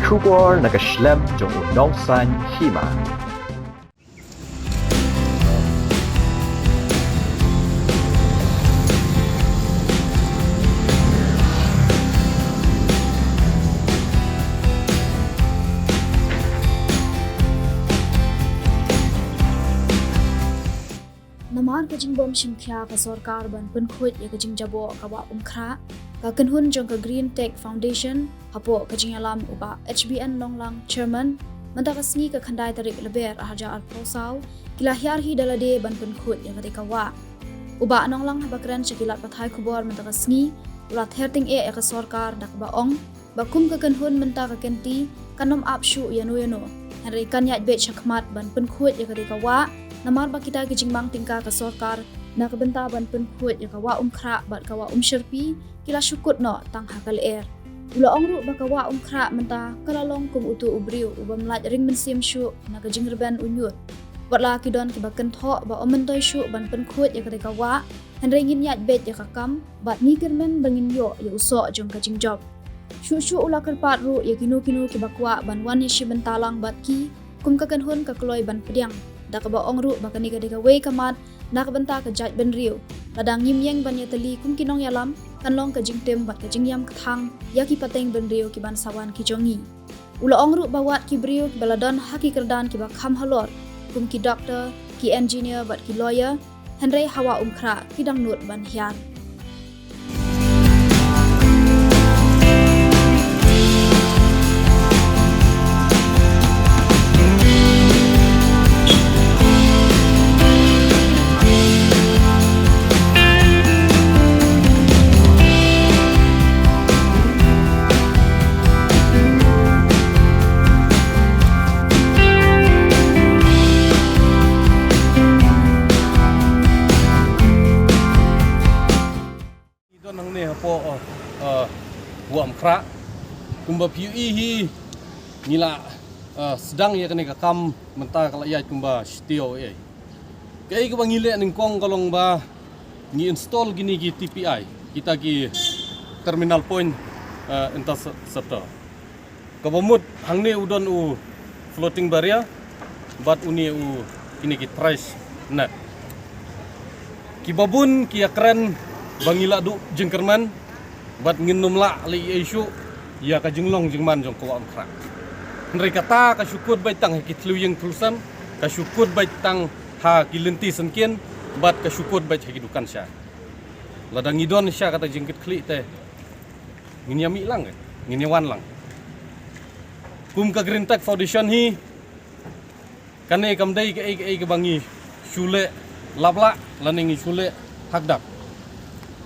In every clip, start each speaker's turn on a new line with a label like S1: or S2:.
S1: kubor nakaslem jong unongsan hima.
S2: Namar kajing bom shimkhya ka sarkar ban punkhut ya kajing jabo ka wa umkhra ka kanhun jong ka Green Tech Foundation hapo kajing alam uba HBN Longlang Chairman manta ka sngi ka khandai tarik leber haja al prosau kilahyar hi dalade ban punkhut ya ka wa uba nonglang habakran shakilat pathai khubor manta ka sngi ulat herting e ka sarkar dak ba ong bakum ka kanhun manta ka kenti kanom apshu yano henry kanyat be shakmat ban punkhut ya ka wa namar ba kita kijingmang tingka ka sarkar na kabenta ban punkhut ya kawa umkhra bat kawa umsherpi kila syukut no tang hakal air ula ongru ba kawa umkhra menta kalalong kum utu ubriu ubam laj ring mensim syu na kajingrban unyut batla kidon ki bakan tho ba omentoy syu ban punkhut ya kawa henringin yat bet ya kakam bat ni kermen bangin yo ya uso jong kajing job syu ula kerpat ru ya kinu ki bakwa ban wan ya bentalang bat ki kum kakanhun ka kloy ban pediang dak ba ongru bakani ka wei kamat nak benta ka jaj ben riu ladang yim yeng ban yatali kum kinong yalam kanlong ka jingtem bat ka jingyam kathang ya ki pateng ben riu ki ban sawan ki jongi ula ongru bawat ki briu ki baladon haki kerdan ki ba kham halor kum ki doctor ki engineer bat ki lawyer henry hawa umkhra ki dang nut ban hian
S3: buam kra kumba PUE hi nila sedang ya kene kam menta kala ya kumba stio kai ko bangile ning kong kalong ba ni install gini ki TPI kita ki terminal point entas serta kabamut hangne udon u floating barrier bat uni u kini ki trash net ki babun ki akran bangila du jengkerman bat nginum la li isu ya ka jinglong jingman jong ko amkra henry kata ka syukur bai tang ki tluyeng tulsan ka syukur bai tang ha kilenti senken bat ka syukur bai hidukan sya ladang idon sya kata jingkit kli teh nginyami lang nginyawan lang kum ka Green Tech Foundation hi kane kamdai ke bangi syule labla laning syule hakdak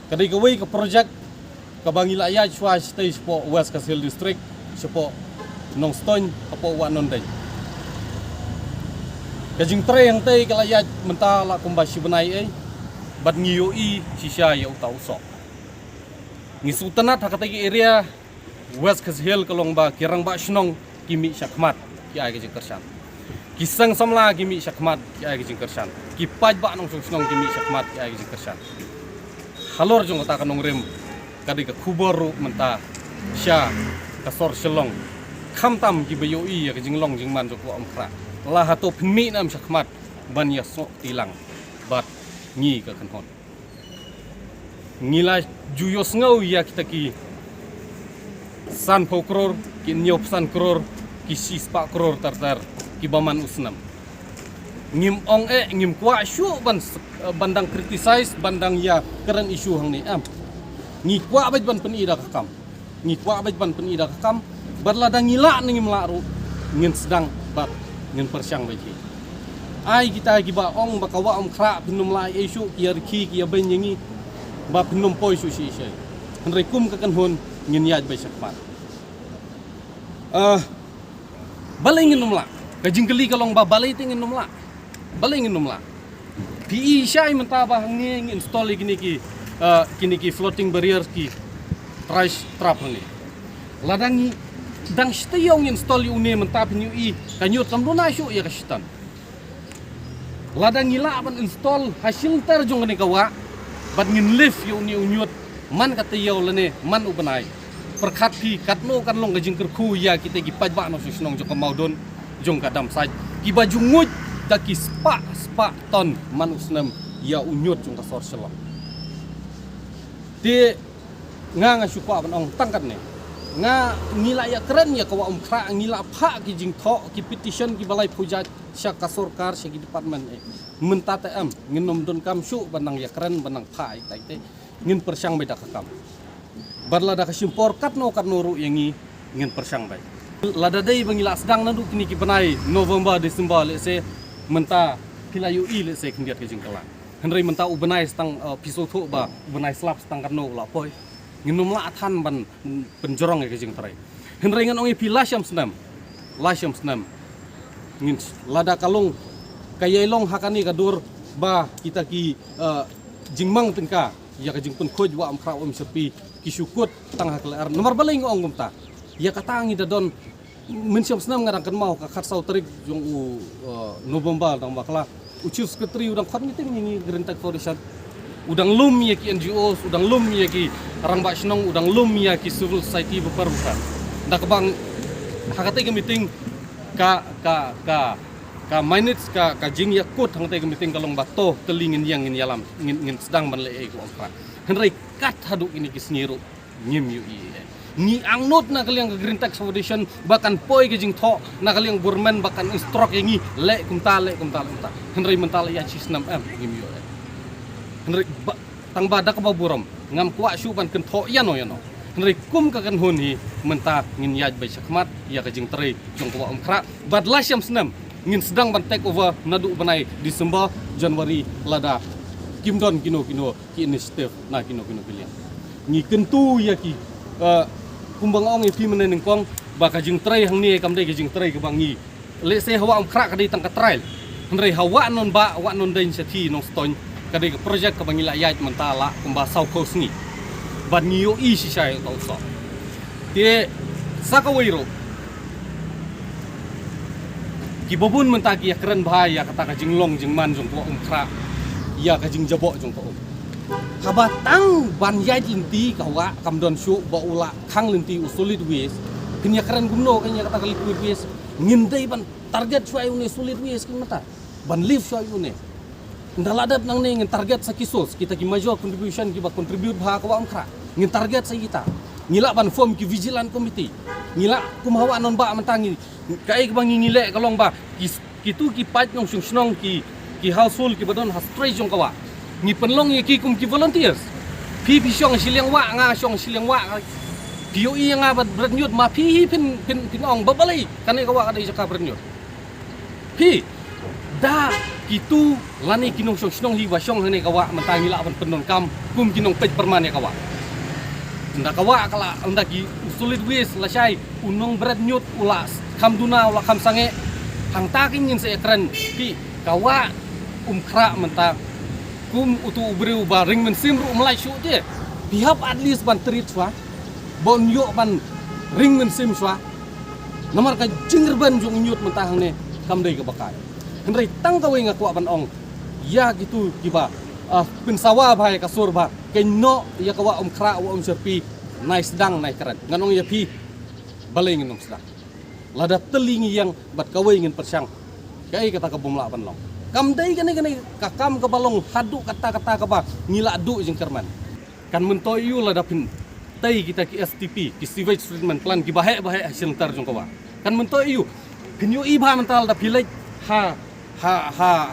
S3: kadai ka wei ka project kabangi layaj swaj stage po West Kasil District sepo Nongstoin apo wa nondai kajing tre yang tei kalayaj mentala kumbashi benai bat ngiyo sisya ya utau so ngisutanat hakatagi area West Kasil kalong ba kirang ba shnong kimi syakmat ki ai kajing kersan kisang samla kimi syakmat ki ai kajing kersan ki paj ba nong shnong kimi syakmat ki ai kajing kersan halor jong ta kanong rem kadi ka kuboru menta sya kasor selong khamtam ki bayoi ya jinglong jingman jok wa amkra la hato phmi nam sakmat ban ya sok tilang bat ngi ka kanhon ngila juyos ngau ya kita ki san pokror ki nyop san kror ki sispa kror tartar ki baman usnam ngim ong ngim kwa syu bandang criticize bandang ya keren isu hang ni am ngikwa baj ban penida kakam ngikwa baj ban penida kakam berladang ngila ning mlaru ngin sedang bat ngin persyang baji ai kita giba ong bakawa kra pinum lai isu kiar ki kia benyengi ba pinum poi su si sai henrekum ka kanhon ngin yaj bai sakpat balai ngin numla kajing keli kalong ba balai tingin numla balai ngin numla PE syai mentaba ngin install gini ki floating barriers ki trash trap ni ladangi dang stayong install uni mentap new kanyut kamdona syu ya kastan ladangi la ban install hasil terjung ni kawa bat ngin lift uni unyut man katayo lene man ubanai perkhat pi katno kan long gajing kerku ya kita gi pajba no susnong jong kamaudon jong kadam sai ki baju nguj ta ki spa ton manusnem ya unyut jong ka sorselo ti nga syupa banong tangkat ne nga ngila ya keren ya kawa kra ngila pha ki jing tho ki petition ki balai puja syak ka sarkar syak department menta tm nginom don kam syu banang ya keren banang pha tai te ngin persyang beda ka kam barlada ka simpor katno ru yangi ngin persyang bai lada dai bangila sedang nandu kini ki banai November Desember le se menta pilayu i le se kindiat ke jingkala henry menta u banai stang piso tho ba banai slap stang katno la poi nginum la athan ban penjorong ke jing tarai henry ngan ongi pilasham senam ngin lada kalung kayelong hakani kadur ba kita ki jingmang tingka ya ka jing pun khoj wa am khra om sepi ki syukut tang haklar nomor balai ngong gumta ya katangi dadon mensiam senam ngarang kan mau ka khat sau tarik jong u November tang bakla uciu sekretari udang khat ngiting ngi Gerintak Foundation udang lum ya ki NGOs udang lum ya ki orang bakšnong udang lum ya ki civil society beperbukan ndak bang hakate ke meeting ka minutes ka jing ya kut hang te ke meeting kalong bato telingin yang ngin yalam ngin sedang ban le ko akra henry kat haduk ini ki sniru ngim yu ni angnot na kaliang ke Gerintak Foundation bahkan poi ke jing tho na kaliang burman bahkan instrok yangi le kumta henry mental ya cisnam ngim yu henry tang badak ba buram ngam kwa syuban ken tho yano henry kum ka kan honi menta ngin yaj bai sakmat ya ka jing tre jong kwa kra badlas yam senam ngin sedang ban take over nadu banai Desember Januari lada kimdon kino ki initiative na kino pilihan ngi kentu ya ki kumbang ong ipi menen kong baka jing tre hang ni kam dai ke jing tre ke bangi le se hawa kra ka dai tang ka trail henry hawa non ba wa non dai seti non ston kadai ke project ka bangila yait mentala kumba South Coast ni ban niyo i si sai to so te sakawiro ki bobun mentaki ya keren bahaya kata ka jinglong jingman jong ko kra ya ka jing jabo jong ko kabatang ban yait inti kawa kamdon syu ba ula khang linti usulit wis kenya keren gumno kenya kata kali wis ngindai ban target suai une sulit wis kin mata ban live suai une ndaladap nang ngin target sa kisos kita ki major contribution ki ba contribute bha ka am kra ngin target sa kita ngila ban form ki vigilant committee ngila kumhawa non ba mentangi kai ka bangi ngile kalong ba kitu ki pat nong snong ki household ki badon has tray jong kawa ngi penlong ye ki kum ki volunteers pi syong siliang wa nga syong siliang wa POE nga bad bernyut ma pi pin ong babalai kanai kawa kadai jaka bernyut pi da kitu lani kinong syong hi wasyong hene kawa mentangi la ban penon kam kum kinong pej permane kawa nda kawa kala nda ki usulit wis la syai unong berat nyut ulas kam duna ula kam sange hang taking ngin se ekran pi kawa kra menta kum utu ubreu ba ring men simru melai syu je pihap at least ban treat swa bon yo ban ring men sim swa nomor ka jingirban jung nyut menta hang ne kam dei ka bakai henry tang kawe nga kwa ban ong ya gitu kiba pensawa bhai kasur ba kenno ya kawa kra wa serpi nai sedang nai keren nganong ya pi balai nginong sedang lada telingi yang bat kawe ngin persyang kai kata ka bumla ban long kam dai kene kakam ka balong hadu kata ka ba ngila du jing kerman kan mentoi yu lada pin tai kita ki STP ki sewage treatment plan ki bahe hasil tar jong kawa kan mentoi yu kenyo i ba mental da pilai ha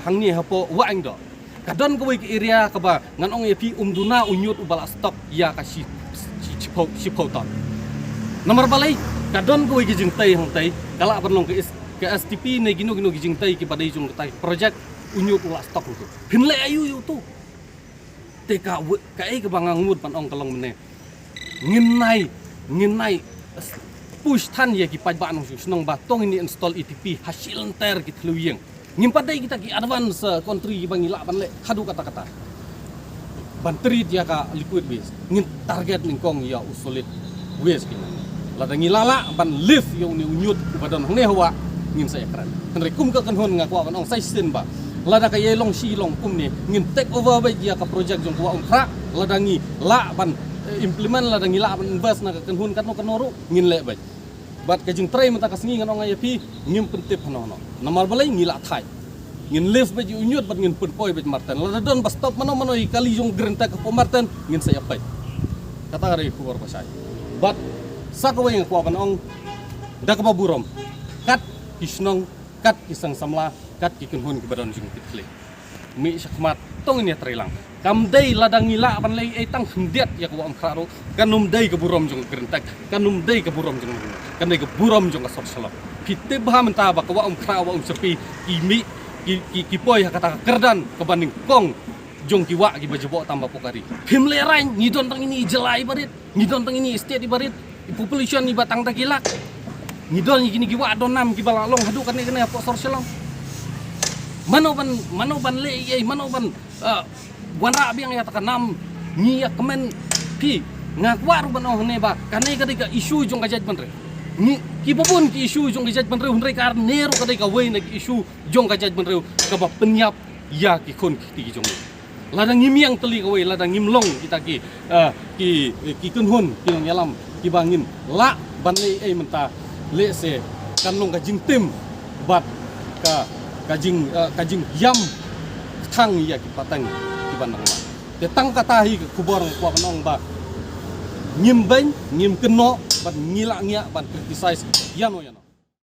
S3: hang ni hapo waing do kadon ko ki area ka ba ngan ong yepi umduna unyut ubala stop ya ka si ton nomor balai kadon ko ki jing tai hang tai kala ban long ke STP ne gino ki jing tai ki padai jung tai project unyut ula stop tu pinle ayu yu tu te ka ai ka bangang mut pan ong kalong mene nginai push than ye ki pajba nong snong ba tong ini install ETP hasil enter ki thluyeng ngimpadai kita ki advance country bangila ban le hadu kata ban treat ya ka liquid waste ngin target ningkong ya usulit waste kina lada ngilala ban lift yo ni unyut badan hne hawa ngin saya keren henry kum ka kan hon nga kwa ban ong sai sin ba lada ka yelong si long kum ni ngin take over ba ya ka project jong kwa ong kra lada ngi la ban implement la dang ngila ban invest na kan hun kan no kanoru ngin le bai bat ka jing trai mata kasngi ngan ong ayapi ngim pentip no namal balai ngila thai ngin live bai unyut bat ngin pun poi bai marten la don bas stop mano kali jong grenta ka po marten ngin saya pai kata hari ku bor pasai bat sakawai ngakwa ban ong dak ba burom kat kisnong kat kisang samla kat kikun hun kibadon jing pitle mi sakmat tong ini trilang kam dei ladang ngila ban lei tang hendiat ya ko am kharo kanum dei ke burom jong grentak kanum dei ke burom jong kan dei ke burom jong asok salam pitte bah menta ba ko am khra wa sepi kimi ki poi kata kerdan kebanding kong jong kiwa ki bajebo tambah pokari him lerai ngidon tang ini jelai barit ngidon tang ini state barit population ni batang ta kilak ngidon gini kiwa donam ki balalong hadu kan kena apa sorselang mano ban le ye mano ban wanra biang ya takanam ni ya kemen pi ngakwa ru ban oh ne ba kanai ka isu jong kajat ban re ni ki popun ki isu jong kajat ban re hunre kar neru ka wei na ki isu jong kajat ban re ka ba penyap ya ki kon ki jong ladang ngimiang teli ka wei ladang ngimlong kita ki kunhun ki nyalam ki bangin la ban le menta le se kan long ka jing tim bat kajing yam thang ya ki patang ki banang ma te tang kata hi kubor kwa nong ba ngim ben ngim keno bat ngila ngia ban criticize yano